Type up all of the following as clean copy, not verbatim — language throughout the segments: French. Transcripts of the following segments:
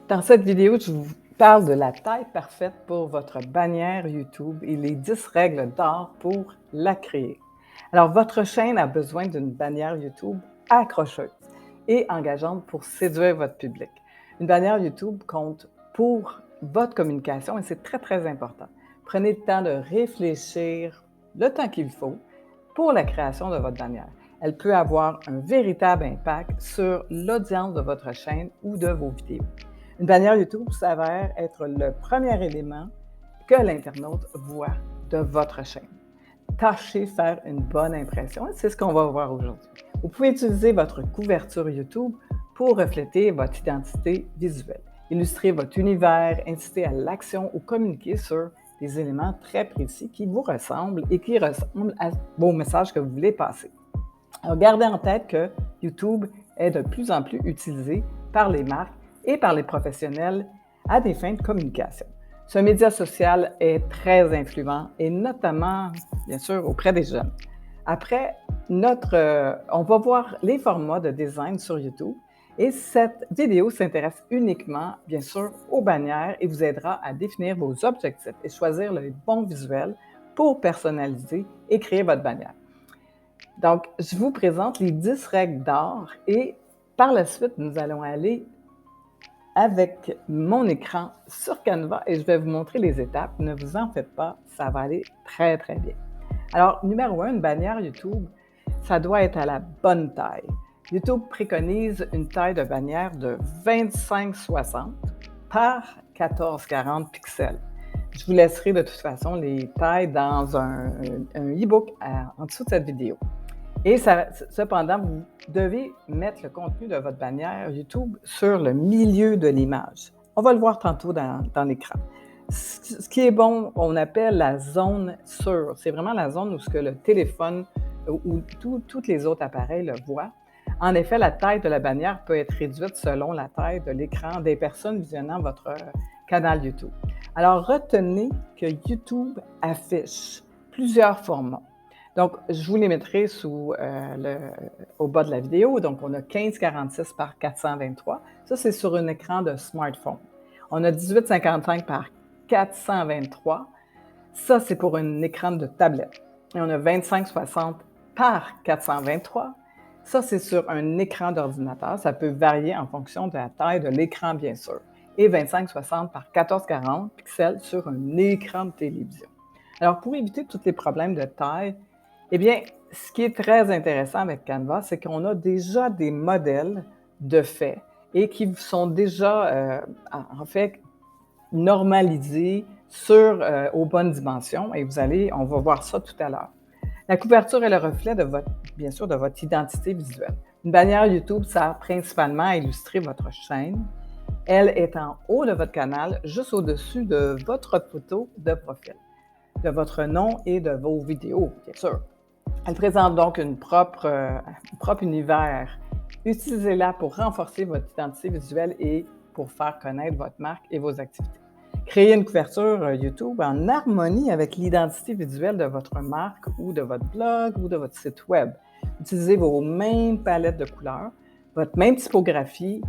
Dans cette vidéo, je vous parle de la taille parfaite pour votre bannière YouTube et les 10 règles d'or pour la créer. Alors, votre chaîne a besoin d'une bannière YouTube accrocheuse et engageante pour séduire votre public. Une bannière YouTube compte pour votre communication et c'est très, très important. Prenez le temps de réfléchir le temps qu'il faut pour la création de votre bannière. Elle peut avoir un véritable impact sur l'audience de votre chaîne ou de vos vidéos. Une bannière YouTube s'avère être le premier élément que l'internaute voit de votre chaîne. Tâchez faire une bonne impression et c'est ce qu'on va voir aujourd'hui. Vous pouvez utiliser votre couverture YouTube pour refléter votre identité visuelle, illustrer votre univers, inciter à l'action ou communiquer sur des éléments très précis qui vous ressemblent et qui ressemblent à vos messages que vous voulez passer. Alors, gardez en tête que YouTube est de plus en plus utilisé par les marques et par les professionnels à des fins de communication. Ce média social est très influent et notamment, bien sûr, auprès des jeunes. Après, on va voir les formats de design sur YouTube et cette vidéo s'intéresse uniquement, bien sûr, aux bannières et vous aidera à définir vos objectifs et choisir le bon visuel pour personnaliser et créer votre bannière. Donc, je vous présente les 10 règles d'or et par la suite, nous allons aller avec mon écran sur Canva et je vais vous montrer les étapes. Ne vous en faites pas, ça va aller très, très bien. Alors, numéro 1, une bannière YouTube, ça doit être à la bonne taille. YouTube préconise une taille de bannière de 25-60 par 14-40 pixels. Je vous laisserai de toute façon les tailles dans un e-book en dessous de cette vidéo. Et cependant, vous devez mettre le contenu de votre bannière YouTube sur le milieu de l'image. On va le voir tantôt dans l'écran. Ce qui est bon, on appelle la zone sûre. C'est vraiment la zone où le téléphone ou tous les autres appareils le voient. En effet, la taille de la bannière peut être réduite selon la taille de l'écran des personnes visionnant votre canal YouTube. Alors, retenez que YouTube affiche plusieurs formats. Donc, je vous les mettrai au bas de la vidéo. Donc, on a 1546 par 423. Ça, c'est sur un écran de smartphone. On a 1855 par 423. Ça, c'est pour un écran de tablette. Et on a 2560 par 423. Ça, c'est sur un écran d'ordinateur. Ça peut varier en fonction de la taille de l'écran, bien sûr. Et 2560 par 1440 pixels sur un écran de télévision. Alors, pour éviter tous les problèmes de taille, eh bien, ce qui est très intéressant avec Canva, c'est qu'on a déjà des modèles de fait et qui sont déjà, en fait, normalisés aux bonnes dimensions. Et on va voir ça tout à l'heure. La couverture est le reflet bien sûr, de votre identité visuelle. Une bannière YouTube sert principalement à illustrer votre chaîne. Elle est en haut de votre canal, juste au-dessus de votre photo de profil, de votre nom et de vos vidéos, bien sûr. Elle présente donc un propre univers. Utilisez-la pour renforcer votre identité visuelle et pour faire connaître votre marque et vos activités. Créez une couverture YouTube en harmonie avec l'identité visuelle de votre marque ou de votre blog ou de votre site web. Utilisez vos mêmes palettes de couleurs, votre même typographie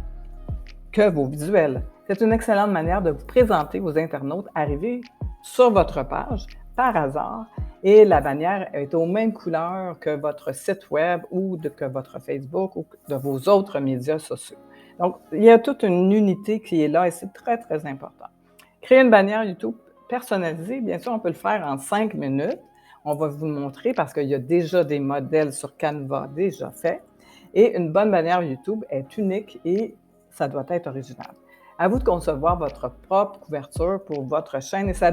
que vos visuels. C'est une excellente manière de vous présenter aux internautes arrivés sur votre page par hasard et la bannière est aux mêmes couleurs que votre site web ou que votre Facebook ou de vos autres médias sociaux. Donc, il y a toute une unité qui est là et c'est très, très important. Créer une bannière YouTube personnalisée, bien sûr, on peut le faire en 5 minutes. On va vous le montrer parce qu'il y a déjà des modèles sur Canva déjà faits. Et une bonne bannière YouTube est unique et ça doit être original. À vous de concevoir votre propre couverture pour votre chaîne et ça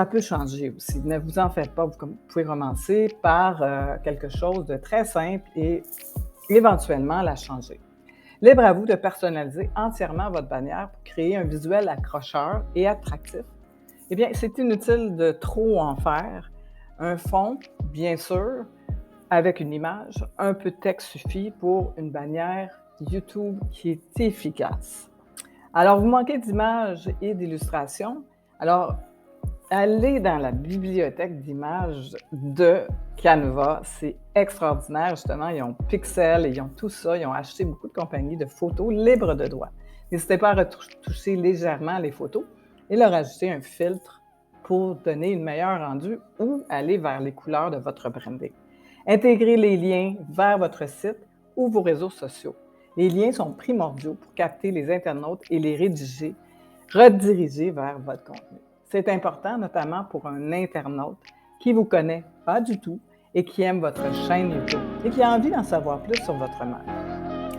peut changer aussi. Ne vous en faites pas, vous pouvez commencer par quelque chose de très simple et éventuellement la changer. Libre à vous de personnaliser entièrement votre bannière pour créer un visuel accrocheur et attractif. Eh bien, c'est inutile de trop en faire. Un fond, bien sûr, avec une image, un peu de texte suffit pour une bannière YouTube qui est efficace. Alors, vous manquez d'images et d'illustrations. Alors, allez dans la bibliothèque d'images de Canva. C'est extraordinaire, justement. Ils ont Pixel et ils ont tout ça. Ils ont acheté beaucoup de compagnies de photos libres de droit. N'hésitez pas à retoucher légèrement les photos et leur ajouter un filtre pour donner une meilleure rendu ou aller vers les couleurs de votre branding. Intégrez les liens vers votre site ou vos réseaux sociaux. Les liens sont primordiaux pour capter les internautes et les rediriger vers votre contenu. C'est important, notamment pour un internaute qui ne vous connaît pas du tout et qui aime votre chaîne YouTube et qui a envie d'en savoir plus sur votre marque.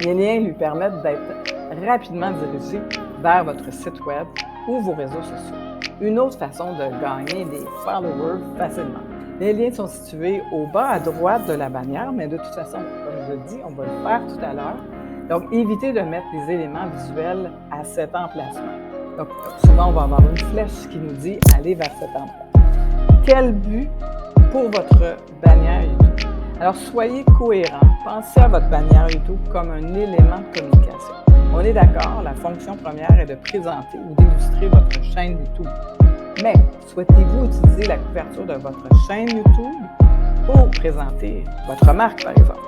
Les liens lui permettent d'être rapidement dirigé vers votre site web ou vos réseaux sociaux. Une autre façon de gagner des followers facilement. Les liens sont situés au bas à droite de la bannière, mais de toute façon, comme je le dis, on va le faire tout à l'heure. Donc, évitez de mettre des éléments visuels à cet emplacement. Donc, souvent, on va avoir une flèche qui nous dit « Allez vers cet emplacement ». Quel but pour votre bannière YouTube? Alors, soyez cohérent. Pensez à votre bannière YouTube comme un élément de communication. On est d'accord, la fonction première est de présenter ou d'illustrer votre chaîne YouTube. Mais souhaitez-vous utiliser la couverture de votre chaîne YouTube pour présenter votre marque, par exemple?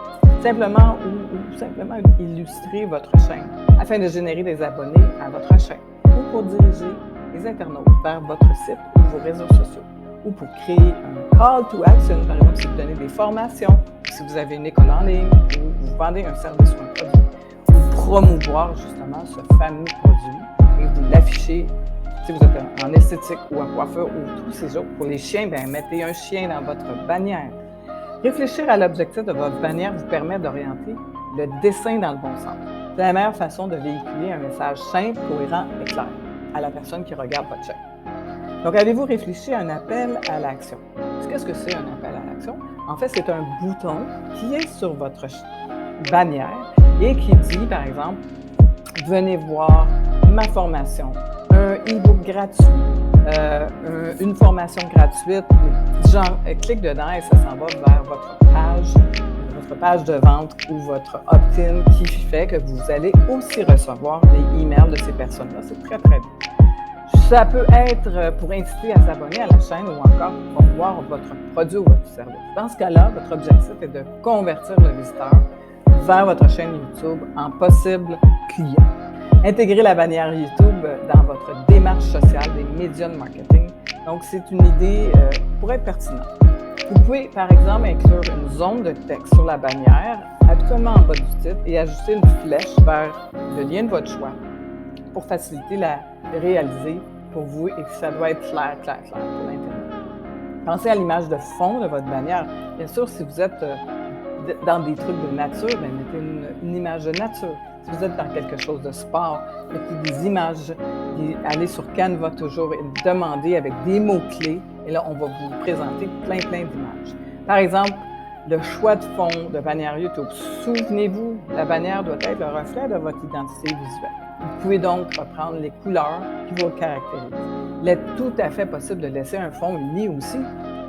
Simplement ou simplement illustrer votre chaîne afin de générer des abonnés à votre chaîne ou pour diriger les internautes vers votre site ou vos réseaux sociaux ou pour créer un call to action, par exemple si vous donnez des formations, si vous avez une école en ligne ou vous vendez un service ou un produit, ou promouvoir justement ce fameux produit et vous l'affichez. Si vous êtes en esthétique ou en coiffeur ou tous ces autres, pour les chiens, bien, mettez un chien dans votre bannière. Réfléchir à l'objectif de votre bannière vous permet d'orienter le dessin dans le bon sens. C'est la meilleure façon de véhiculer un message simple, cohérent et clair à la personne qui regarde votre chaîne. Donc, avez-vous réfléchi à un appel à l'action? Qu'est-ce que c'est un appel à l'action? En fait, c'est un bouton qui est sur votre bannière et qui dit, par exemple, « Venez voir ma formation ». Un e-book gratuit, une formation gratuite, genre clique dedans et ça s'en va vers votre page de vente ou votre opt-in qui fait que vous allez aussi recevoir des emails de ces personnes-là. C'est très, très bien. Ça peut être pour inciter à s'abonner à la chaîne ou encore pour promouvoir votre produit ou votre service. Dans ce cas-là, votre objectif est de convertir le visiteur vers votre chaîne YouTube en possible client. Intégrer la bannière YouTube dans votre démarche sociale des médias de marketing. Donc, c'est une idée pour être pertinente. Vous pouvez, par exemple, inclure une zone de texte sur la bannière, habituellement en bas du titre, et ajouter une flèche vers le lien de votre choix pour faciliter la réaliser pour vous et que ça doit être clair pour l'Internet. Pensez à l'image de fond de votre bannière. Bien sûr, si vous êtes dans des trucs de nature, bien, mettez une image de nature. Si vous êtes dans quelque chose de sport, mettez des images, allez sur Canva toujours et demandez avec des mots-clés. Et là, on va vous présenter plein d'images. Par exemple, le choix de fond de bannière YouTube. Souvenez-vous, la bannière doit être le reflet de votre identité visuelle. Vous pouvez donc reprendre les couleurs qui vous caractérisent. Il est tout à fait possible de laisser un fond uni aussi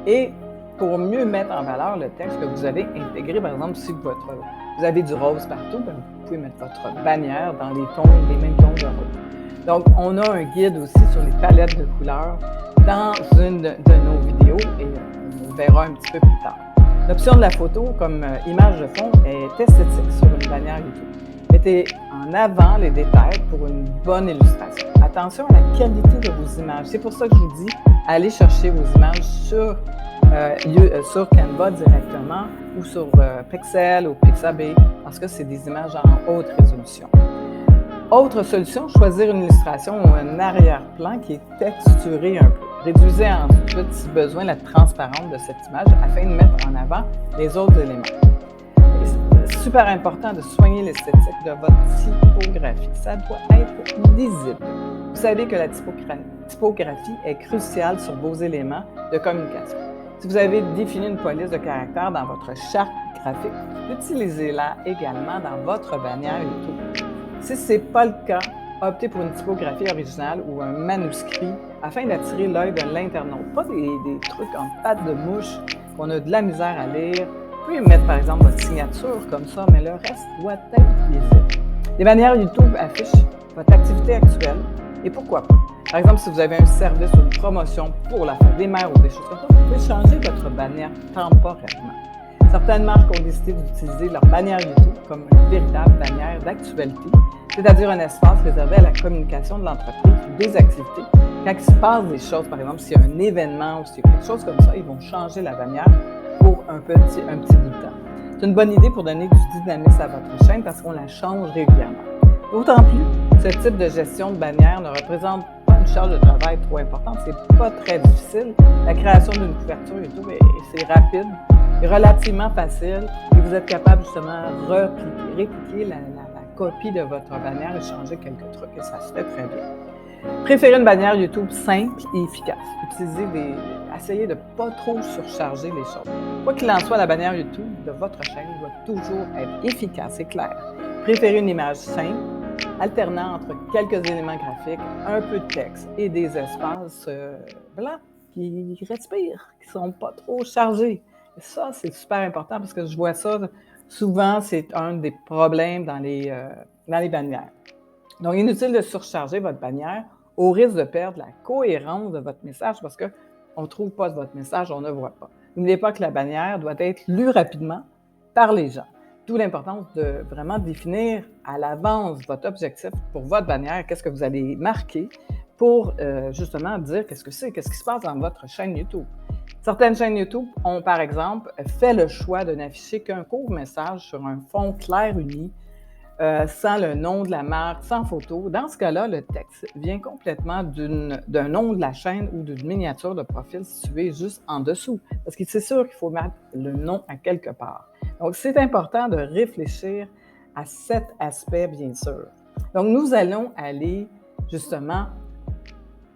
et pour mieux mettre en valeur le texte que vous avez intégré. Par exemple, si vous avez du rose partout, bien, vous pouvez mettre votre bannière dans les mêmes tons de rose. Donc, on a un guide aussi sur les palettes de couleurs dans une de nos vidéos et on verra un petit peu plus tard. L'option de la photo comme image de fond est esthétique sur une bannière YouTube. Mettez en avant les détails pour une bonne illustration. Attention à la qualité de vos images. C'est pour ça que je vous dis, allez chercher vos images sur Canva directement ou sur Pixel ou Pixabay parce que c'est des images en haute résolution. Autre solution, choisir une illustration ou un arrière-plan qui est texturé un peu. Réduisez ensuite, si besoin, la transparence de cette image afin de mettre en avant les autres éléments. C'est super important de soigner l'esthétique de votre typographie. Ça doit être lisible. Vous savez que la typographie est cruciale sur vos éléments de communication. Si vous avez défini une police de caractère dans votre charte graphique, utilisez-la également dans votre bannière YouTube. Si ce n'est pas le cas, optez pour une typographie originale ou un manuscrit afin d'attirer l'œil de l'internaute. Pas des trucs en pattes de mouche qu'on a de la misère à lire. Vous pouvez mettre par exemple votre signature comme ça, mais le reste doit être lisible. Les bannières YouTube affichent votre activité actuelle et pourquoi pas. Par exemple, si vous avez un service ou une promotion pour la fête des mères ou des choses comme ça, vous pouvez changer votre bannière temporairement. Certaines marques ont décidé d'utiliser leur bannière YouTube comme une véritable bannière d'actualité, c'est-à-dire un espace réservé à la communication de l'entreprise ou des activités. Quand il se passe des choses, par exemple, s'il y a un événement ou s'il y a quelque chose comme ça, ils vont changer la bannière pour un petit bout de temps. C'est une bonne idée pour donner du dynamisme à votre chaîne parce qu'on la change régulièrement. D'autant plus, ce type de gestion de bannière ne représente pas une charge de travail trop importante, c'est pas très difficile. La création d'une couverture YouTube, c'est rapide, est relativement facile et vous êtes capable justement de répliquer la copie de votre bannière et changer quelques trucs et ça se fait très bien. Préférez une bannière YouTube simple et efficace. Essayez de ne pas trop surcharger les choses. Quoi qu'il en soit, la bannière YouTube de votre chaîne doit toujours être efficace et claire. Préférez une image simple, alternant entre quelques éléments graphiques, un peu de texte et des espaces blancs qui respirent, qui ne sont pas trop chargés. Et ça, c'est super important parce que je vois ça souvent, c'est un des problèmes dans les bannières. Donc, inutile de surcharger votre bannière au risque de perdre la cohérence de votre message parce qu'on ne trouve pas votre message, on ne voit pas. N'oubliez pas que la bannière doit être lue rapidement par les gens. D'où l'importance de vraiment définir à l'avance votre objectif pour votre bannière, qu'est-ce que vous allez marquer pour justement dire qu'est-ce qui se passe dans votre chaîne YouTube. Certaines chaînes YouTube ont, par exemple, fait le choix de n'afficher qu'un court message sur un fond clair uni, sans le nom de la marque, sans photo. Dans ce cas-là, le texte vient complètement d'un nom de la chaîne ou d'une miniature de profil située juste en dessous. Parce que c'est sûr qu'il faut mettre le nom à quelque part. Donc, c'est important de réfléchir à cet aspect, bien sûr. Donc, nous allons aller justement.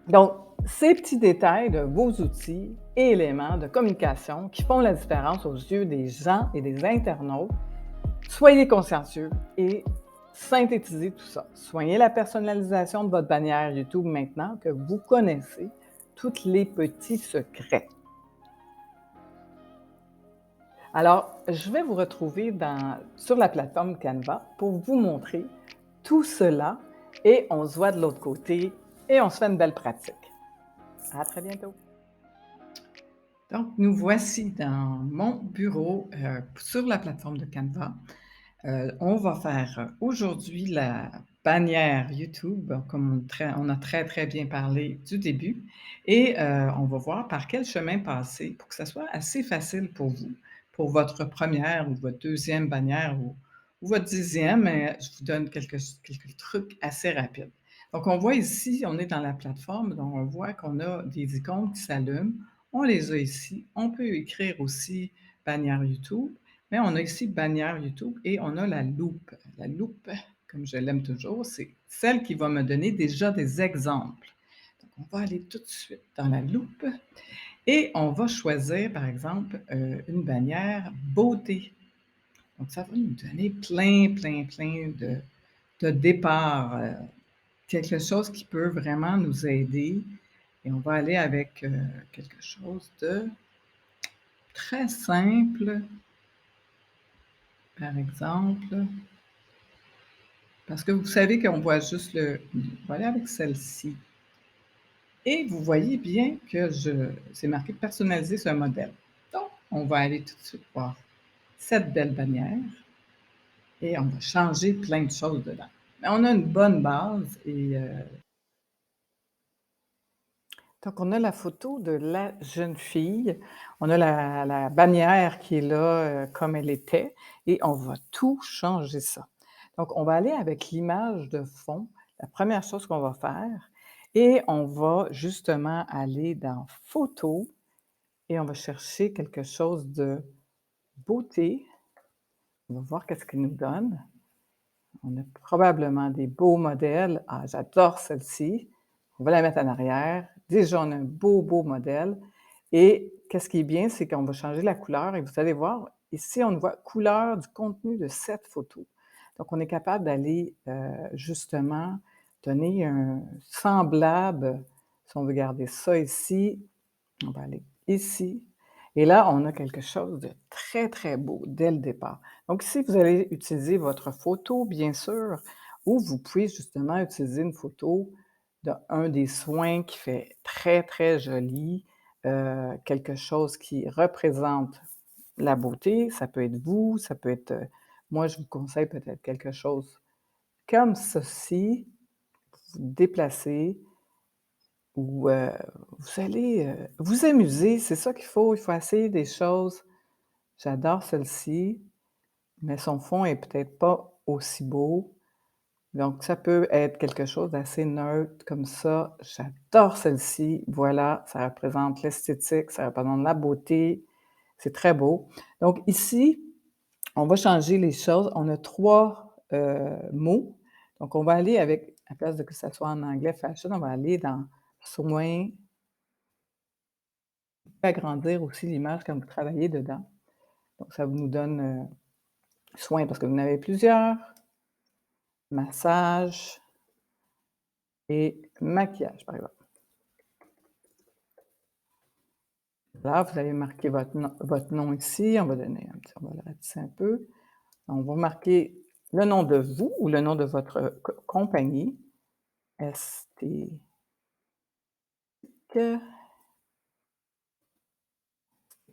Donc, ces petits détails de vos outils et éléments de communication qui font la différence aux yeux des gens et des internautes. Soyez consciencieux et synthétisez tout ça. Soignez la personnalisation de votre bannière YouTube maintenant que vous connaissez tous les petits secrets. Alors, je vais vous retrouver sur la plateforme Canva pour vous montrer tout cela et on se voit de l'autre côté et on se fait une belle pratique. À très bientôt. Donc, nous voici dans mon bureau sur la plateforme de Canva. On va faire aujourd'hui la bannière YouTube, comme on a très, très bien parlé du début et on va voir par quel chemin passer pour que ça soit assez facile pour vous, pour votre première ou votre deuxième bannière ou votre 10e, je vous donne quelques trucs assez rapides. Donc on voit ici, on est dans la plateforme, donc on voit qu'on a des icônes qui s'allument. On les a ici. On peut écrire aussi bannière YouTube. Mais on a ici bannière YouTube et on a la loupe. La loupe, comme je l'aime toujours, c'est celle qui va me donner déjà des exemples. Donc, on va aller tout de suite dans la loupe et on va choisir, par exemple, une bannière beauté. Donc, ça va nous donner plein de départs, quelque chose qui peut vraiment nous aider. Et on va aller avec quelque chose de très simple, par exemple. Parce que vous savez qu'on voit juste on va aller avec celle-ci. Et vous voyez bien que c'est marqué personnaliser ce modèle. Donc, on va aller tout de suite voir cette belle bannière et on va changer plein de choses dedans. Mais on a une bonne base et donc on a la photo de la jeune fille, on a la bannière qui est là, comme elle était et on va tout changer ça. Donc on va aller avec l'image de fond, la première chose qu'on va faire et on va justement aller dans photos et on va chercher quelque chose de beauté. On va voir qu'est-ce qu'il nous donne. On a probablement des beaux modèles. Ah, j'adore celle-ci. On va la mettre en arrière. Déjà, on a un beau modèle et qu'est-ce qui est bien, c'est qu'on va changer la couleur et vous allez voir, ici, on voit couleur du contenu de cette photo. Donc, on est capable d'aller, justement donner un semblable, si on veut garder ça ici, on va aller ici et là, on a quelque chose de très, très beau dès le départ. Donc ici, vous allez utiliser votre photo, bien sûr, ou vous pouvez justement utiliser une photo d'un des soins qui fait très, très joli, quelque chose qui représente la beauté, ça peut être vous, ça peut être, moi je vous conseille peut-être quelque chose comme ceci, vous déplacez ou, vous allez, vous amuser, c'est ça il faut essayer des choses. J'adore celle-ci, mais son fond est peut-être pas aussi beau. Donc ça peut être quelque chose d'assez neutre comme ça. J'adore celle-ci. Voilà, ça représente l'esthétique, ça représente la beauté. C'est très beau. Donc ici, on va changer les choses. On a 3 mots. Donc on va aller avec à place de que ça soit en anglais fashion, on va aller dans soin, agrandir aussi l'image quand vous travaillez dedans. Donc ça nous donne, soin parce que vous en avez plusieurs, massage et maquillage, par exemple. Là, vous allez marquer votre nom ici, on va donner un petit on va le ratisser un peu. On va marquer le nom de vous ou le nom de votre compagnie, esthétique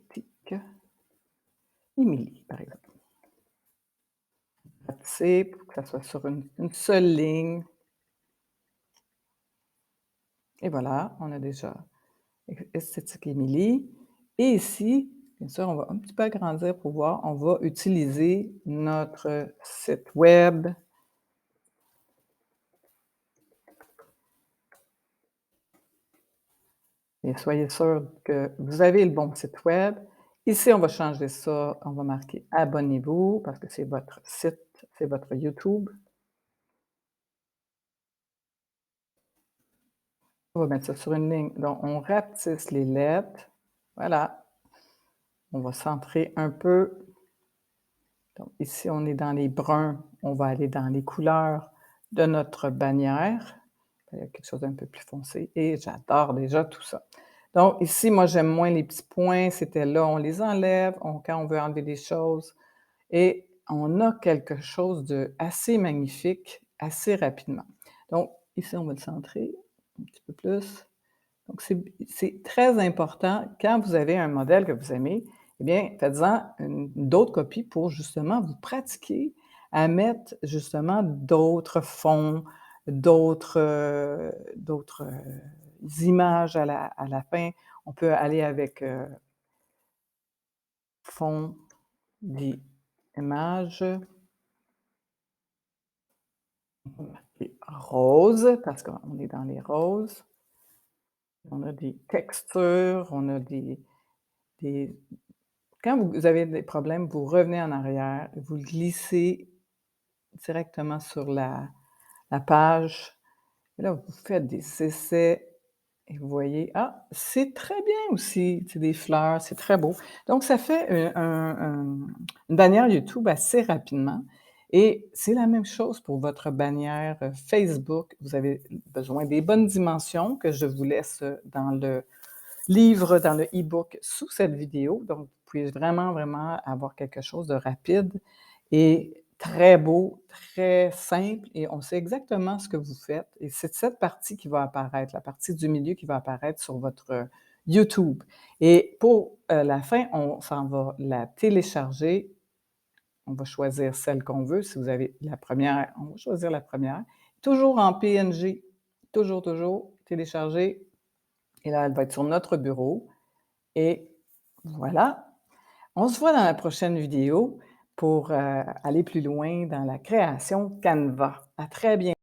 esthétique Émilie, par exemple. Ratisser pour que ça soit sur une seule ligne et voilà, on a déjà esthétique Émilie et ici, bien sûr, on va un petit peu agrandir pour voir, on va utiliser notre site web. Et soyez sûr que vous avez le bon site web. Ici, on va changer ça, on va marquer «Abonnez-vous» parce que c'est votre site, c'est votre YouTube. On va mettre ça sur une ligne, donc on rapetisse les lettres. Voilà, on va centrer un peu. Donc ici, on est dans les bruns, on va aller dans les couleurs de notre bannière. Quelque chose d'un peu plus foncé et j'adore déjà tout ça. Donc ici, moi, j'aime moins les petits points, c'était là, on les enlève, quand on veut enlever des choses et on a quelque chose d'assez magnifique, assez rapidement. Donc ici, on va le centrer un petit peu plus. Donc c'est très important quand vous avez un modèle que vous aimez, eh bien, faites-en d'autres copies pour justement vous pratiquer à mettre justement d'autres fonds, d'autres images à la fin. On peut aller avec, fond d'image, on va marquer rose parce qu'on est dans les roses. On a des textures, on a des quand vous avez des problèmes, vous revenez en arrière, vous le glissez directement sur la page et là, vous faites des essais et vous voyez: «Ah, c'est très bien aussi!» C'est des fleurs, c'est très beau. Donc ça fait une bannière YouTube assez rapidement et c'est la même chose pour votre bannière, Facebook. Vous avez besoin des bonnes dimensions que je vous laisse, dans le livre dans le e-book sous cette vidéo. Donc, vous pouvez vraiment, vraiment avoir quelque chose de rapide et très beau, très simple et on sait exactement ce que vous faites et c'est cette partie qui va apparaître, la partie du milieu qui va apparaître sur votre, YouTube et pour, la fin, on s'en va la télécharger. On va choisir celle qu'on veut. Si vous avez la première, on va choisir la première. Toujours en PNG, toujours, toujours, télécharger et là, elle va être sur notre bureau et voilà. On se voit dans la prochaine vidéo pour, aller plus loin dans la création Canva. À très bientôt.